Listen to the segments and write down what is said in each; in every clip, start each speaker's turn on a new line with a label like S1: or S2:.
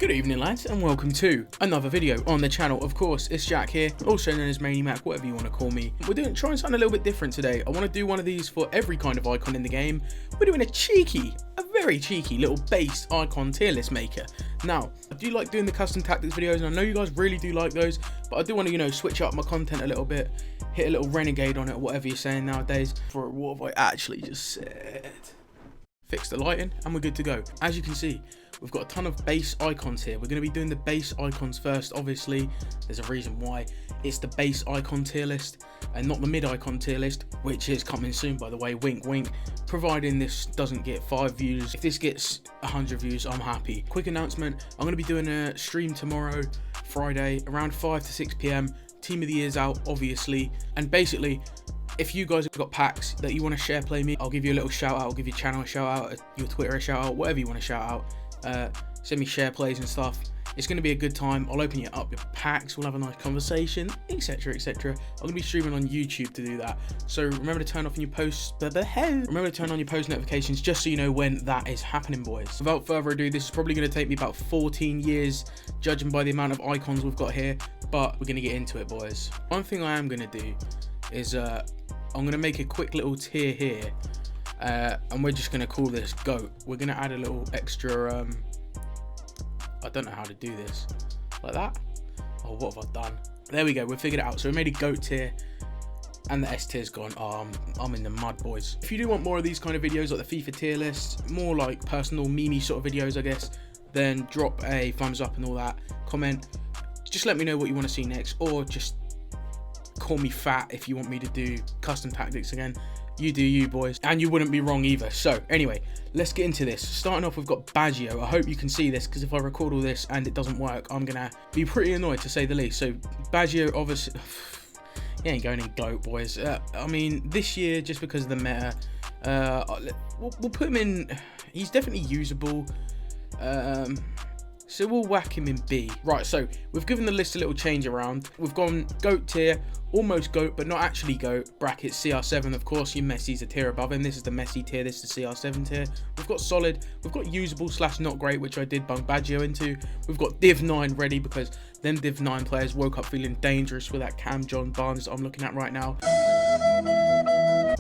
S1: Good evening lads and welcome to another video on the channel. Of course, it's Jack here, also known as Manimac, whatever you want to call me. We're trying something a little bit different today. I want to do one of these for every kind of icon in the game. We're doing a very cheeky little base icon tier list maker. Now, I do like doing the custom tactics videos and I know you guys really do like those, but I do want to, switch up my content a little bit, hit a little renegade on it, whatever you're saying nowadays. For what have I actually just said? Fix the lighting and we're good to go. As you can see, we've got a ton of base icons here. We're going to be doing the base icons first. Obviously, there's a reason why it's the base icon tier list and not the mid icon tier list, which is coming soon, by the way. Wink, wink. Providing this doesn't get 5 views. If this gets 100 views, I'm happy. Quick announcement. I'm going to be doing a stream tomorrow, Friday, around 5 to 6 p.m. Team of the Year's out, obviously. And basically, if you guys have got packs that you want to share play me, I'll give you a little shout out. I'll give your channel a shout out, your Twitter a shout out, whatever you want to shout out. Send me share plays and stuff. It's going to be a good time. I'll open you up your packs, we'll have a nice conversation, etc, etc. I'm going to be streaming on YouTube to do that, so remember to turn off your post notifications just so you know when that is happening, boys. Without further ado, this is probably going to take me about 14 years judging by the amount of icons we've got here, but we're going to get into it, boys. One thing I am going to do is I'm going to make a quick little tier here, and we're just going to call this GOAT. We're going to add a little extra I don't know how to do this, like that. Oh, what have I done? There we go, we figured it out. So we made a GOAT tier and the S tier's gone. Oh, I'm in the mud, boys. If you do want more of these kind of videos like the FIFA tier list, more like personal meme sort of videos, I guess, then drop a thumbs up and all that, comment, just let me know what you want to see next, or just call me fat if you want me to do custom tactics again. You do you, boys, and you wouldn't be wrong either. So anyway, let's get into this. Starting off, we've got Baggio. I hope you can see this, because if I record all this and it doesn't work, I'm gonna be pretty annoyed, to say the least. So Baggio, obviously, he ain't going in GOAT, boys. I mean, this year, just because of the meta, we'll put him in. He's definitely usable. So we'll whack him in B. Right, so we've given the list a little change around. We've gone GOAT tier, almost GOAT, but not actually GOAT, bracket CR7. Of course, your Messi's a tier above him. This is the Messi tier, this is the CR7 tier. We've got solid, we've got usable / not great, which I did bung Baggio into. We've got Div 9 ready, because them Div 9 players woke up feeling dangerous with that Cam John Barnes that I'm looking at right now.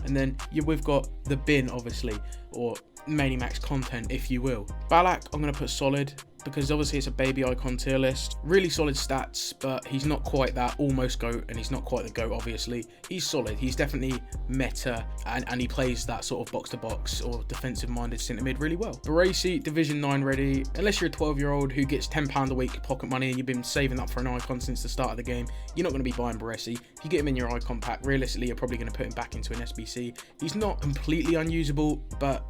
S1: And then we've got the bin, obviously, or Manimax content, if you will. Ballack, I'm going to put solid, because obviously it's a baby icon tier list. Really solid stats, but he's not quite that almost GOAT, and he's not quite the GOAT, obviously. He's solid, he's definitely meta, and he plays that sort of box-to-box or defensive-minded centre mid really well. Baresi, Division 9 ready. Unless you're a 12-year-old who gets £10 a week pocket money and you've been saving up for an icon since the start of the game, you're not going to be buying Baresi. If you get him in your icon pack, realistically, you're probably going to put him back into an SBC. He's not completely unusable, but,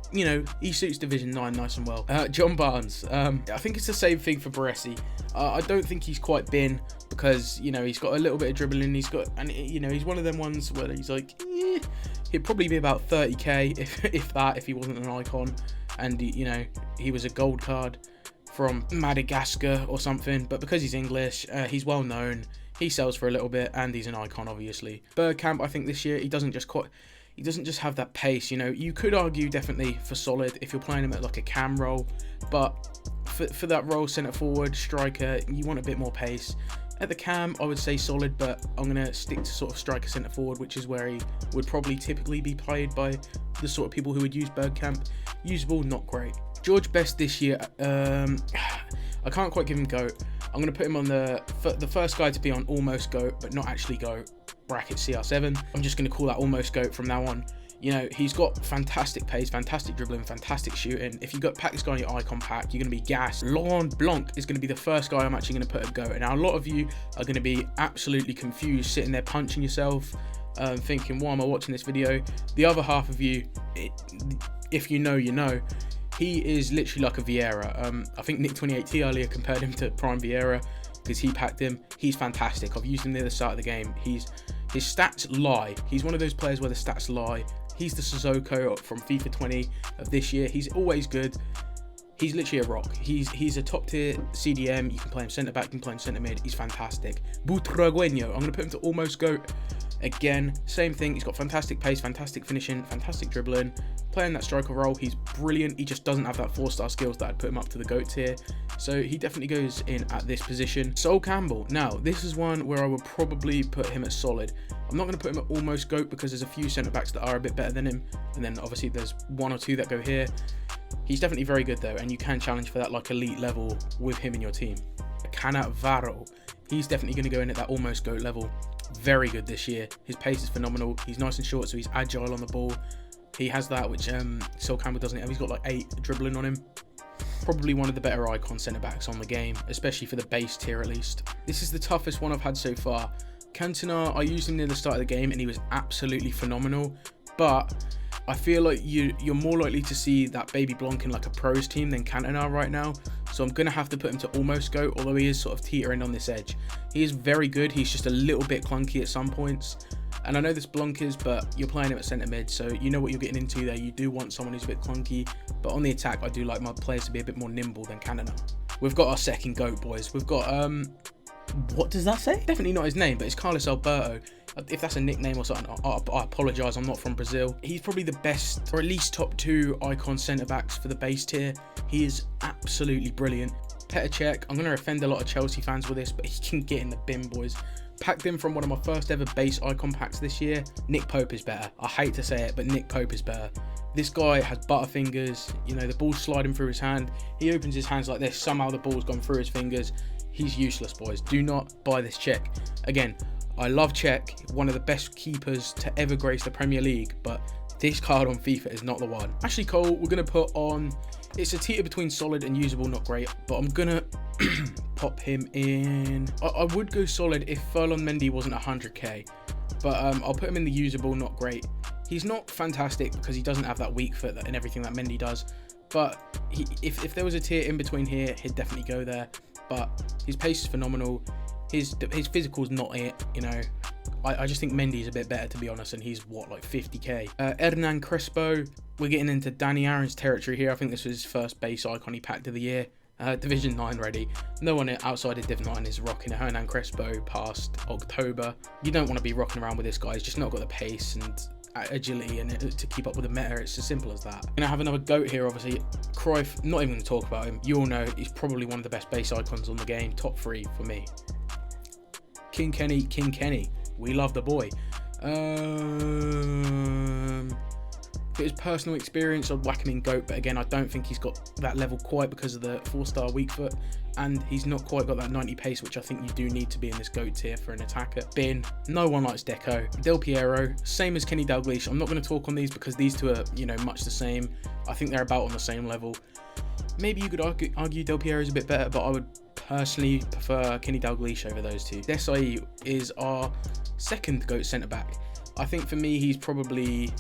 S1: he suits Division 9 nice and well. John Barnes, I think it's the same thing for Baresi. I don't think he's quite bin, because he's got a little bit of dribbling. He's one of them ones where he's like, he'd probably be about 30k if he wasn't an icon, and he was a gold card from Madagascar or something. But because he's English, he's well known. He sells for a little bit, and he's an icon, obviously. Bergkamp, I think this year he doesn't just have that pace. You could argue definitely for solid if you're playing him at like a cam role, but for that role, centre forward, striker, you want a bit more pace. At the cam, I would say solid, but I'm going to stick to sort of striker, centre forward, which is where he would probably typically be played by the sort of people who would use Bergkamp. Usable, not great. George Best this year, I can't quite give him GOAT. I'm going to put him on the first guy to be on almost GOAT, but not actually GOAT, bracket CR7. I'm just going to call that almost GOAT from now on. He's got fantastic pace, fantastic dribbling, fantastic shooting. If you pack this guy on your icon pack, you're going to be gassed. Laurent Blanc is going to be the first guy I'm actually going to put a GOAT. Now, a lot of you are going to be absolutely confused, sitting there punching yourself, thinking, why am I watching this video? The other half of you, if you know, he is literally like a Vieira. I think Nick28T earlier compared him to Prime Vieira, because he packed him. He's fantastic. I've used him near the start of the game. His stats lie. He's one of those players where the stats lie. He's the Sissoko from FIFA 20 of this year. He's always good. He's literally a rock. He's a top tier CDM. You can play him centre back, you can play him centre mid. He's fantastic. Butragueño, I'm going to put him to almost GOAT. Again, same thing. He's got fantastic pace, fantastic finishing, fantastic dribbling. Playing that striker role, he's brilliant. He just doesn't have that 4-star skills that I'd put him up to the GOAT tier. So he definitely goes in at this position. Sol Campbell. Now, this is one where I would probably put him at solid. I'm not going to put him at almost GOAT because there's a few centre-backs that are a bit better than him. And then obviously there's one or two that go here. He's definitely very good though, and you can challenge for that like elite level with him in your team. Cannavaro. He's definitely going to go in at that almost GOAT level. Very good this year. His pace is phenomenal. He's nice and short, so he's agile on the ball. He has that, which Sol Campbell doesn't have. He's got like 8 dribbling on him. Probably one of the better icon centre-backs on the game, especially for the base tier at least. This is the toughest one I've had so far. Cantona, I used him near the start of the game, and he was absolutely phenomenal. But I feel like you're more likely to see that baby Blanc in like a pros team than Cantona right now. So I'm going to have to put him to almost GOAT, although he is sort of teetering on this edge. He is very good. He's just a little bit clunky at some points. And I know this Blanc is, but you're playing him at centre mid, so you know what you're getting into there. You do want someone who's a bit clunky, but on the attack, I do like my players to be a bit more nimble than Cantona. We've got our second GOAT, boys. We've got, what does that say? Definitely not his name, but it's Carlos Alberto. If that's a nickname or something, I apologise, I'm not from Brazil. He's probably the best, or at least top 2 icon centre-backs for the base tier. He is absolutely brilliant. Petr Cech, I'm going to offend a lot of Chelsea fans with this, but he can get in the bin, boys. Packed him from one of my first ever base icon packs this year. Nick Pope is better. I hate to say it, but Nick Pope is better. This guy has butterfingers. You know, the ball's sliding through his hand. He opens his hands like this. Somehow the ball's gone through his fingers. He's useless, boys. Do not buy this Cech. Again, I love Cech, one of the best keepers to ever grace the Premier League, but this card on FIFA is not the one. Ashley Cole, we're going to put on, it's a tier between solid and usable, not great, but I'm going to pop him in. I would go solid if Ferland Mendy wasn't 100k, but I'll put him in the usable, not great. He's not fantastic because he doesn't have that weak foot and everything that Mendy does, but if there was a tier in between here, he'd definitely go there. But his pace is phenomenal. His physical's not it, you know. I just think Mendy's a bit better, to be honest, and he's what, like 50k. Hernan Crespo, we're getting into Danny Aaron's territory here. I think this was his first base icon he packed of the year. Division 9 ready. No one outside of Div 9 is rocking a Hernan Crespo past October. You don't want to be rocking around with this guy. He's just not got the pace and agility and to keep up with the meta. It's as simple as that. Gonna have another GOAT here, obviously. Cruyff, not even gonna talk about him. You all know he's probably one of the best base icons on the game. Top 3 for me. King Kenny. We love the boy. If it was personal experience, I'd whack him in GOAT, but again, I don't think he's got that level quite because of the 4-star weak foot, and he's not quite got that 90 pace, which I think you do need to be in this GOAT tier for an attacker. Bin, no one likes Deco. Del Piero, same as Kenny Dalglish. I'm not going to talk on these because these two are, you know, much the same. I think they're about on the same level. Maybe you could argue Del Piero is a bit better, but I would personally prefer Kenny Dalglish over those two. Desai is our second GOAT centre-back. I think for me, he's probably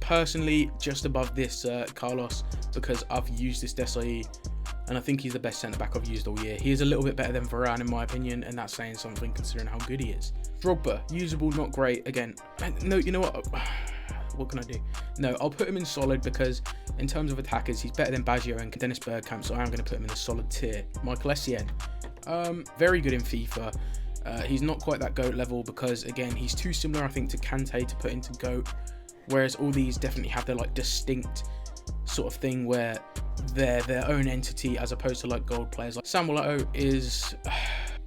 S1: personally just above this Carlos because I've used this Desai, and I think he's the best centre-back I've used all year. He is a little bit better than Varane in my opinion, and that's saying something considering how good he is. Drogba, usable, not great. Again, no, you know what? What can I do? No, I'll put him in solid because in terms of attackers, he's better than Baggio and Dennis Bergkamp, so I am going to put him in a solid tier. Michael Essien, very good in FIFA. He's not quite that GOAT level because, again, he's too similar, I think, to Kante to put into GOAT, whereas all these definitely have their, like, distinct sort of thing where they're their own entity as opposed to, like, gold players. Like Samuel Eto'o is...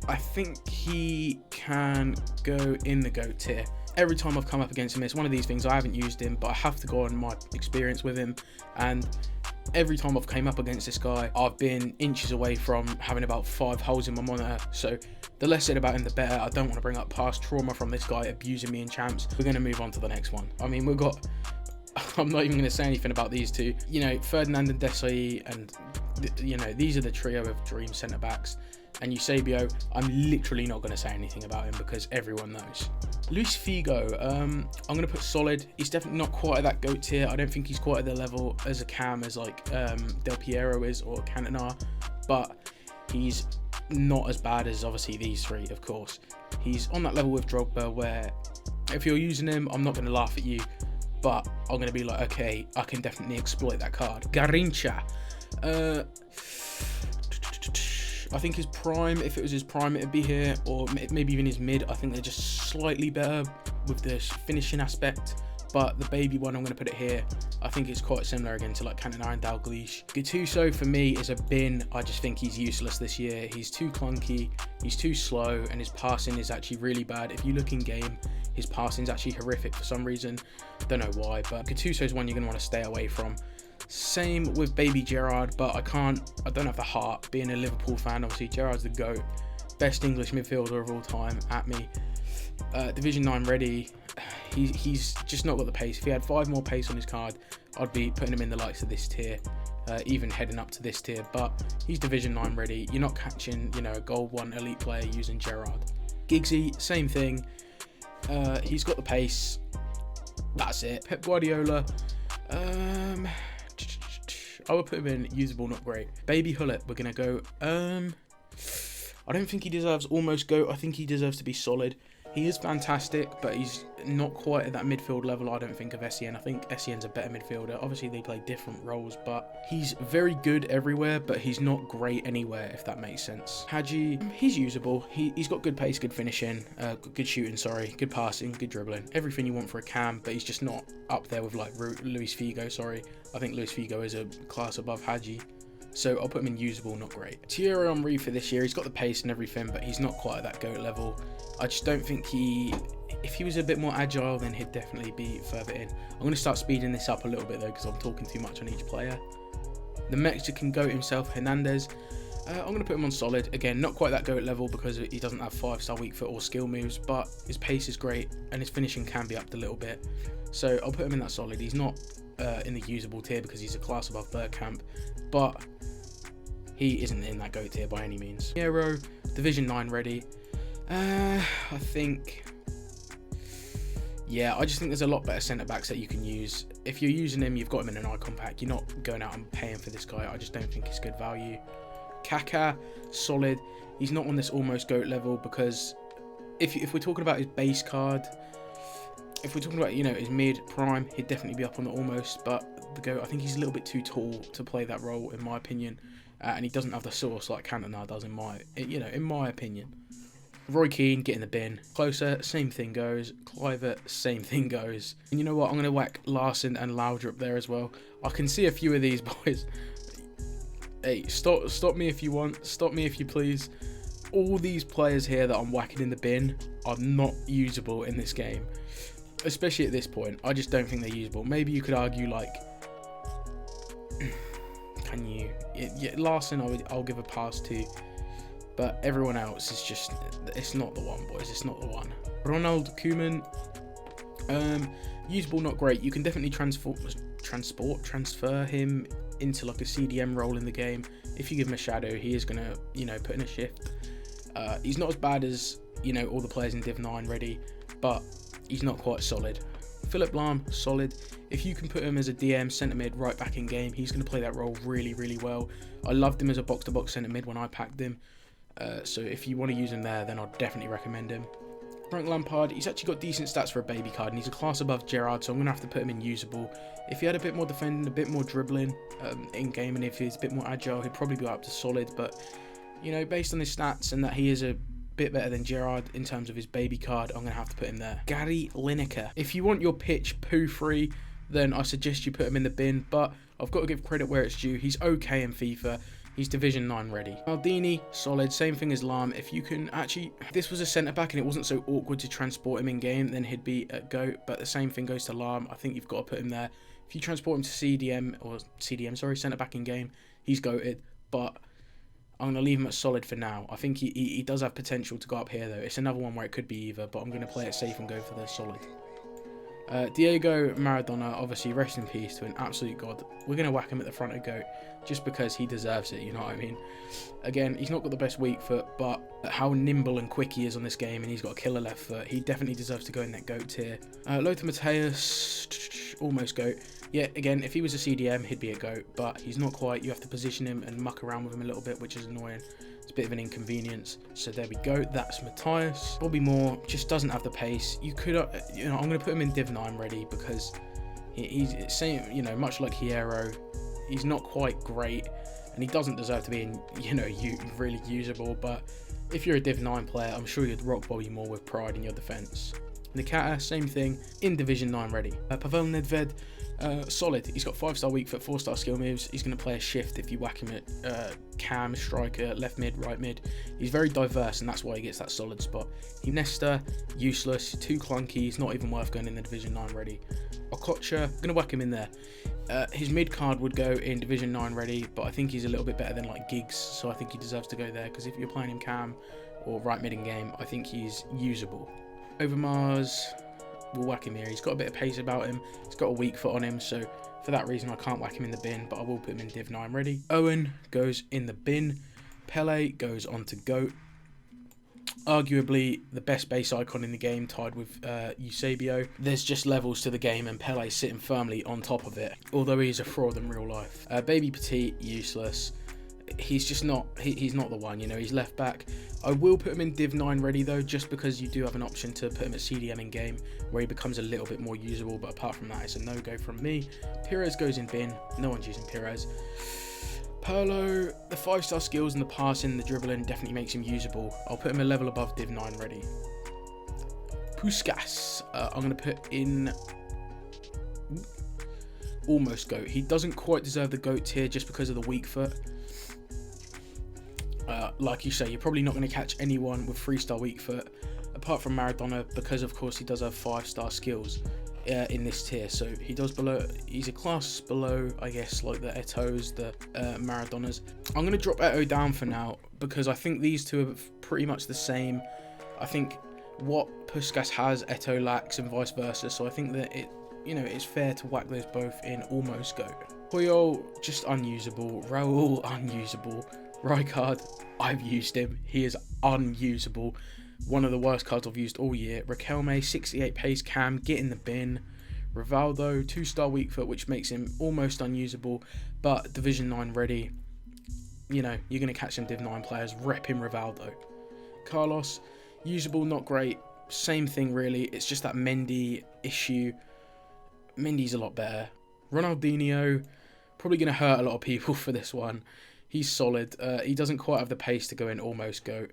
S1: I think he can go in the GOAT tier. Every time I've come up against him, it's one of these things. I haven't used him, but I have to go on my experience with him, and every time I've came up against this guy, I've been inches away from having about 5 holes in my monitor. So the less said about him, the better. I don't want to bring up past trauma from this guy abusing me in champs. We're going to move on to the next one. I mean, we've got... I'm not even going to say anything about these two. You know, Ferdinand and Desai, and, you know, these are the trio of dream centre-backs. And Eusebio, I'm literally not going to say anything about him because everyone knows. Luis Figo, I'm going to put solid. He's definitely not quite at that GOAT tier. I don't think he's quite at the level as a cam as like Del Piero is or Cantona, but he's not as bad as obviously these three, of course. He's on that level with Drogba where if you're using him, I'm not going to laugh at you, but I'm going to be like, okay, I can definitely exploit that card. Garrincha. I think his prime, if it was his prime, it'd be here, or maybe even his mid. I think they're just slightly better with the finishing aspect. But the baby one, I'm going to put it here. I think it's quite similar again to like Cantona and Dalglish. Gattuso for me is a bin. I just think he's useless this year. He's too clunky, he's too slow, and his passing is actually really bad. If you look in game, his passing is actually horrific for some reason. Don't know why, but Gattuso is one you're going to want to stay away from. Same with baby Gerrard, but I don't have the heart. Being a Liverpool fan, obviously Gerrard's the GOAT. Best English midfielder of all time at me. Division 9 ready. He's just not got the pace. If he had 5 more pace on his card, I'd be putting him in the likes of this tier, even heading up to this tier. But he's Division 9 ready. You're not catching, a Gold 1 elite player using Gerrard. Giggsy, same thing. He's got the pace. That's it. Pep Guardiola. I would put him in usable, not great. Baby Hullet, we're gonna go. I don't think he deserves almost GOAT. I think he deserves to be solid. He is fantastic, but he's not quite at that midfield level, I don't think, of Essien. I think Essien's a better midfielder. Obviously, they play different roles, but he's very good everywhere, but he's not great anywhere, if that makes sense. Hadji, he's usable. He's got good pace, good finishing, good shooting, good passing, good dribbling. Everything you want for a cam, but he's just not up there with, like, Luis Figo, I think Luis Figo is a class above Hadji. So I'll put him in usable, not great. Thierry Henry for this year, he's got the pace and everything, but he's not quite at that GOAT level. I just don't think if he was a bit more agile, then he'd definitely be further in. I'm going to start speeding this up a little bit though, because I'm talking too much on each player. The Mexican GOAT himself, Hernandez, I'm going to put him on solid. Again, not quite that GOAT level because he doesn't have 5-star weak foot or skill moves, but his pace is great and his finishing can be upped a little bit. So I'll put him in that solid. He's not in the usable tier because he's a class above Bergkamp, but he isn't in that GOAT tier by any means. Hero, Division 9 ready. I think, I just think there's a lot better centre-backs that you can use. If you're using him, you've got him in an icon pack. You're not going out and paying for this guy. I just don't think it's good value. Kaká, solid. He's not on this almost GOAT level because if we're talking about his base card, if we're talking about, his mid-prime, he'd definitely be up on the almost, but the GOAT, I think he's a little bit too tall to play that role, in my opinion. And he doesn't have the sauce like Cantona does, in my opinion. Roy Keane, get in the bin. Closer, same thing goes. Kluivert, same thing goes. And you know what? I'm going to whack Larson and Laudrup there as well. I can see a few of these boys. Hey, stop me if you want. Stop me if you please. All these players here that I'm whacking in the bin are not usable in this game. Especially at this point. I just don't think they're usable. Maybe you could argue, like... Can you... Larson, I'll give a pass to. But everyone else is just, it's not the one, boys. It's not the one. Ronald Koeman, usable, not great. You can definitely transfer him into like a CDM role in the game. If you give him a shadow, he is gonna, put in a shift. He's not as bad as, all the players in Div 9 ready, but he's not quite solid. Philip Lahm, solid. If you can put him as a DM centre mid right back in game, he's going to play that role really, really well. I loved him as a box-to-box centre mid when I packed him. So if you want to use him there, then I'd definitely recommend him. Frank Lampard, he's actually got decent stats for a baby card, and he's a class above Gerrard, so I'm going to have to put him in usable. If he had a bit more defending, a bit more dribbling in game, and if he's a bit more agile, he'd probably be up to solid. But, based on his stats and that he is a bit better than Gerrard in terms of his baby card, I'm going to have to put him there. Gary Lineker. If you want your pitch poo-free, then I suggest you put him in the bin, but I've got to give credit where it's due. He's okay in FIFA. He's Division 9 ready. Maldini, solid. Same thing as Lahm. If you can actually... If this was a centre-back and it wasn't so awkward to transport him in-game, then he'd be a GOAT, but the same thing goes to Lahm. I think you've got to put him there. If you transport him to centre-back in-game, he's GOATed, but... I'm going to leave him at solid for now. I think he does have potential to go up here, though. It's another one where it could be either, but I'm going to play it safe and go for the solid. Diego Maradona, obviously, rest in peace to an absolute god. We're going to whack him at the front of GOAT just because he deserves it, you know what I mean? Again, he's not got the best weak foot, but how nimble and quick he is on this game, and he's got a killer left foot. He definitely deserves to go in that GOAT tier. Lothar Matthäus, almost GOAT. Yeah, again, if he was a CDM, he'd be a GOAT, but he's not quite. You have to position him and muck around with him a little bit, which is annoying. It's a bit of an inconvenience. So there we go. That's Matthäus. Bobby Moore just doesn't have the pace. You could, I'm going to put him in Div 9 ready because he's same, much like Hierro. He's not quite great, and he doesn't deserve to be, really usable. But if you're a Div 9 player, I'm sure you'd rock ball you more with pride in your defence. Nikata, same thing, in Division 9 ready. Pavel Nedved, solid. He's got 5-star weak foot, 4-star skill moves. He's going to play a shift if you whack him at cam, striker, left mid, right mid. He's very diverse, and that's why he gets that solid spot. Nesta, useless, too clunky. He's not even worth going in the Division 9 ready. Okocha, going to whack him in there. His mid card would go in Division 9 ready, but I think he's a little bit better than like Giggs, so I think he deserves to go there, because if you're playing him cam or right mid in game, I think he's usable. Overmars, we'll whack him here. He's got a bit of pace about him. He's got a weak foot on him, so for that reason I can't whack him in the bin, but I will put him in Div 9 ready. Owen goes in the bin. Pele goes on to GOAT. Arguably the best base icon in the game, tied with Eusebio. There's just levels to the game, and Pele's sitting firmly on top of it, although he's a fraud in real life. Baby Petit, useless. He's just not, he's not the one, he's left back. I will put him in Div 9 ready though, just because you do have an option to put him at CDM in game, where he becomes a little bit more usable, but apart from that, it's a no-go from me. Pires goes in bin. No one's using Pires. Perlo, the 5-star skills and the passing, the dribbling definitely makes him usable. I'll put him a level above Div 9 ready. Puskas, I'm going to put in almost GOAT. He doesn't quite deserve the GOAT tier just because of the weak foot. Like you say, you're probably not going to catch anyone with 3-star weak foot, apart from Maradona, because of course he does have 5-star skills in this tier. So he's a class below, I guess, like the Eto'os, the Maradonas. I'm going to drop Eto'o down for now, because I think these two are pretty much the same. I think what Puskas has, Eto'o lacks, and vice versa. So I think that it's fair to whack those both in almost GOAT. Puyol, just unusable. Raul, unusable. Rijkaard, I've used him. He is unusable. One of the worst cards I've used all year. Riquelme, 68 pace cam, get in the bin. Rivaldo, 2-star weak foot, which makes him almost unusable, but Division 9 ready. You're going to catch some Div 9 players. Rep him Rivaldo. Carlos, usable, not great. Same thing really. It's just that Mendy issue. Mendy's a lot better. Ronaldinho, probably going to hurt a lot of people for this one. He's solid. He doesn't quite have the pace to go in almost GOAT.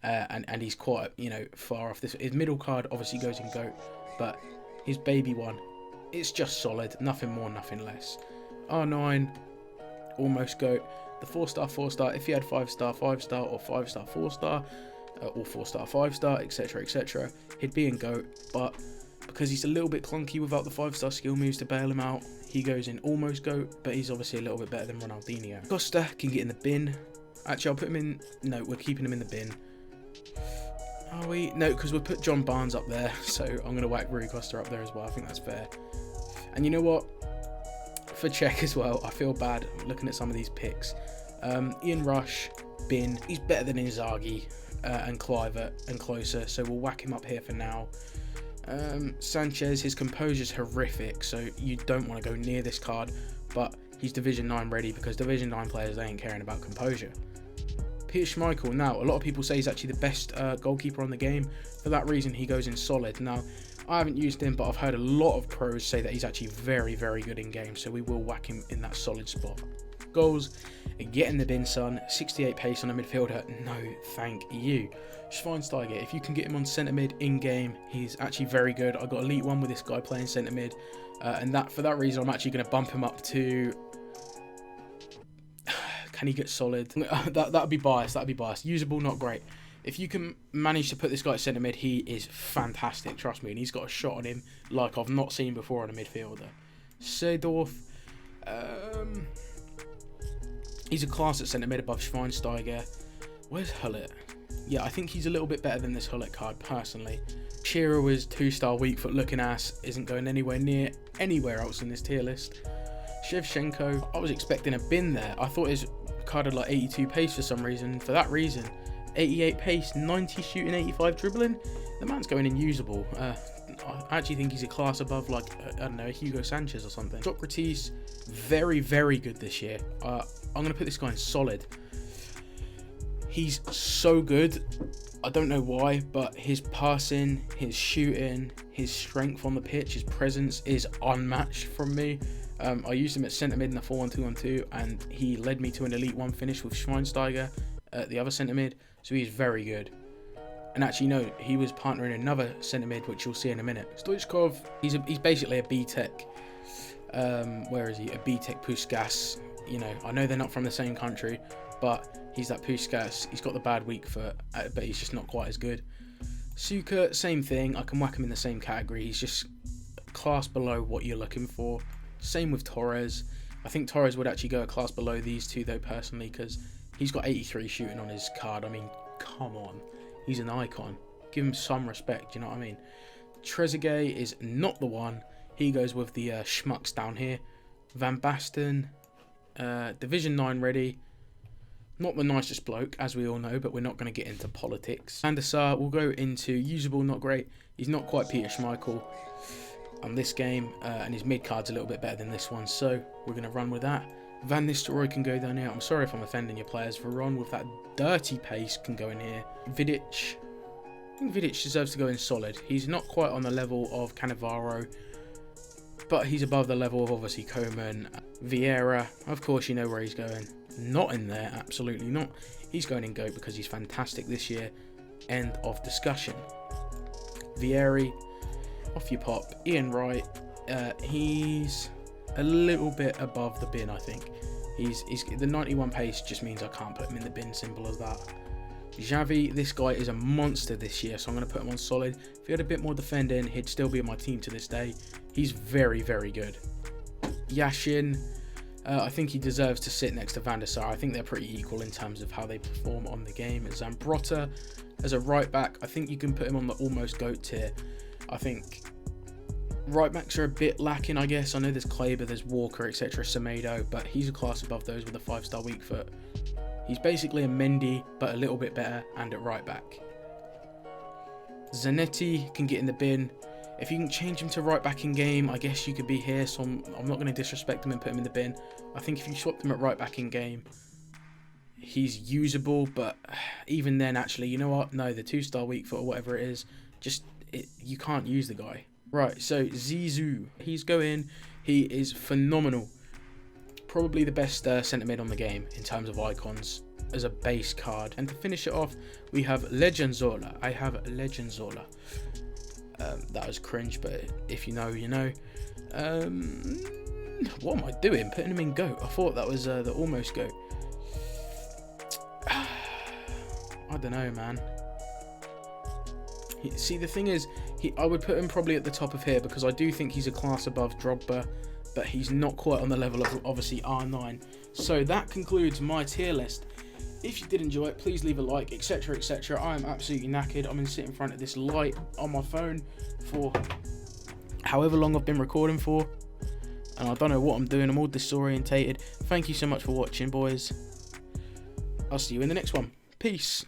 S1: And he's quite, far off this. His middle card obviously goes in GOAT, but his baby one, it's just solid. Nothing more, nothing less. R9, almost GOAT. The 4-star, 4-star, if he had 5-star, 5-star, or 5-star, 4-star, or 4-star, 5-star, etc., etc., he'd be in GOAT, but because he's a little bit clunky without the 5-star skill moves to bail him out, he goes in almost GOAT, but he's obviously a little bit better than Ronaldinho. Costa can get in the bin. Actually, I'll put him in. No, we're keeping him in the bin. Are we? No, because we'll put John Barnes up there, so I'm going to whack Rui Costa up there as well. I think that's fair. And you know what? For Czech as well, I feel bad looking at some of these picks. Ian Rush, bin. He's better than Inzaghi and Kluivert and closer, so we'll whack him up here for now. Sanchez, his composure's horrific, so you don't want to go near this card, but he's Division 9 ready, because Division 9 players, they ain't caring about composure. Peter Schmeichel, now a lot of people say he's actually the best goalkeeper on the game. For that reason, he goes in solid. Now, I haven't used him, but I've heard a lot of pros say that he's actually very, very good in game, so we will whack him in that solid spot. Goals, get in the bin, son. 68 pace on a midfielder, no thank you. Schweinsteiger, if you can get him on centre mid in game, he's actually very good. I got Elite 1 with this guy playing centre mid, and for that reason, I'm actually going to bump him up to. Can he get solid? That'd be biased. That'd be biased. Usable, not great. If you can manage to put this guy at centre mid, he is fantastic. Trust me, and he's got a shot on him like I've not seen before on a midfielder. Seedorf, he's a class at centre mid above Schweinsteiger. Where's Hullet? Yeah, I think he's a little bit better than this Hullet card, personally. Shearer was 2-star weak foot looking ass, isn't going anywhere near anywhere else in this tier list. Shevchenko, I was expecting a bin there. I thought his card had like 82 pace for some reason. For that reason, 88 pace, 90 shooting, 85 dribbling. The man's going in usable. I actually think he's a class above, like, I don't know, Hugo Sanchez or something. Socrates, very, very good this year. I'm going to put this guy in solid. He's so good. I don't know why, but his passing, his shooting, his strength on the pitch, his presence is unmatched from me. I used him at centre mid in the 4-1-2-1-2, and he led me to an Elite 1 finish with Schweinsteiger at the other centre mid, so he's very good. And actually, no, he was partnering another centre mid, which you'll see in a minute. Stoichkov, he's basically a B-Tech. Where is he? A B-Tech Puskas. You know, I know they're not from the same country, but he's that Puskas. He's got the bad weak foot, but he's just not quite as good. Suka, same thing. I can whack him in the same category. He's just a class below what you're looking for. Same with Torres. I think Torres would actually go a class below these two, though, personally, because he's got 83 shooting on his card. I mean, come on. He's an icon. Give him some respect, you know what I mean? Trezeguet is not the one. He goes with the schmucks down here. Van Basten, Division 9 ready. Not the nicest bloke, as we all know, but we're not going to get into politics. Van der Sar will go into usable, not great. He's not quite Peter Schmeichel on this game, and his mid card's a little bit better than this one, so we're going to run with that. Van Nistelrooy can go down here. I'm sorry if I'm offending your players. Veron with that dirty pace can go in here. Vidic. I think Vidic deserves to go in solid. He's not quite on the level of Cannavaro, but he's above the level of obviously Coman. Vieira, of course you know where he's going. Not in there, absolutely not. He's going in GOAT because he's fantastic this year. End of discussion. Vieri, off you pop. Ian Wright, he's a little bit above the bin, I think. He's the 91 pace just means I can't put him in the bin, simple as that. Xavi, this guy is a monster this year, so I'm going to put him on solid. If he had a bit more defending, he'd still be on my team to this day. He's very, very good. Yashin, I think he deserves to sit next to Van der Sar. I think they're pretty equal in terms of how they perform on the game. Zambrotta, as a right back, I think you can put him on the almost GOAT tier. I think right backs are a bit lacking, I guess. I know there's Kleber, there's Walker, etc., Semedo, but he's a class above those with a 5-star weak foot. He's basically a Mendy, but a little bit better, and at right back. Zanetti can get in the bin. If you can change him to right back in game, I guess you could be here, so I'm not going to disrespect him and put him in the bin. I think if you swapped him at right back in game, he's usable, but even then, actually, you know what? No, the 2-star weak foot or whatever it is, you can't use the guy. Right, so Zizou, he's going. He is phenomenal. Probably the best centre mid on the game in terms of icons as a base card. And to finish it off, we have Legendzola. I have Legendzola. That was cringe, but if you know, you know. What am I doing? Putting him in GOAT. I thought that was the almost GOAT. I don't know, man. See, the thing is, I would put him probably at the top of here because I do think he's a class above Drogba, but he's not quite on the level of obviously R9. So that concludes my tier list. If you did enjoy it, please leave a like, etc, etc. I am absolutely knackered. I'm going to sit in front of this light on my phone for however long I've been recording for, and I don't know what I'm doing. I'm all disorientated. Thank you so much for watching, boys. I'll see you in the next one. Peace.